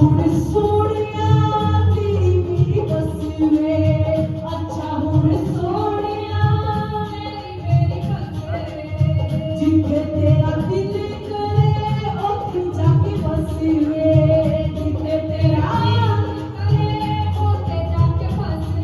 हुण सोनिया तेरी मेरी बस वे, अच्छा हुण सोनिया तेरी मेरी बस वे, जिथे तेरा दिल करे ओथे जाके बस वे, जिथे तेरा दिल करे ओथे जाके बस वे।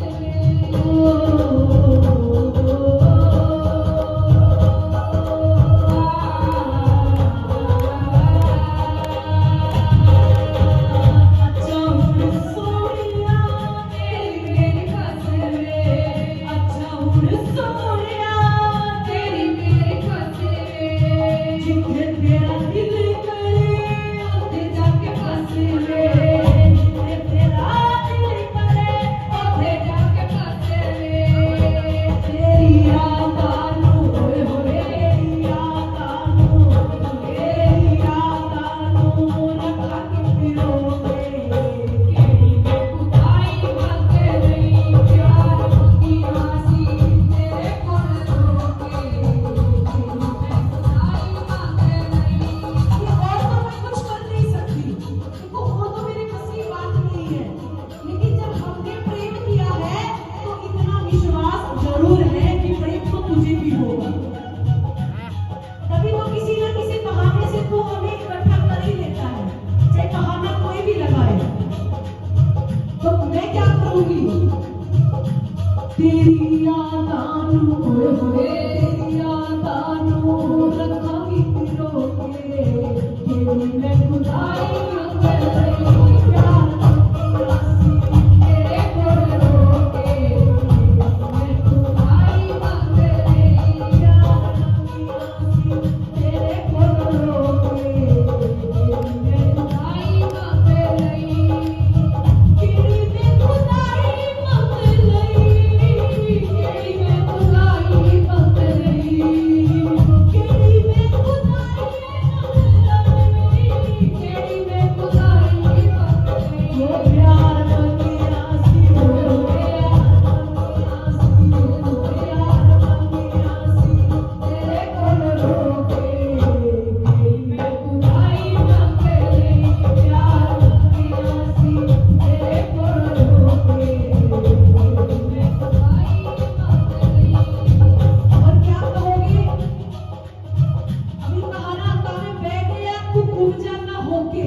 तेरी यादां नूं होए होए तेरी यादां नूं रखांगी पिरो के, तेरी मैं खुदाई मंग लई प्यार दी आसी तेरे कोल रो के, मैं खुदाई मंग लई प्यार दी आसी तेरे कोल रो के, मैं खुदाई मंग लई तेरी मैं खुदाई मंग लई। घूम जाना होके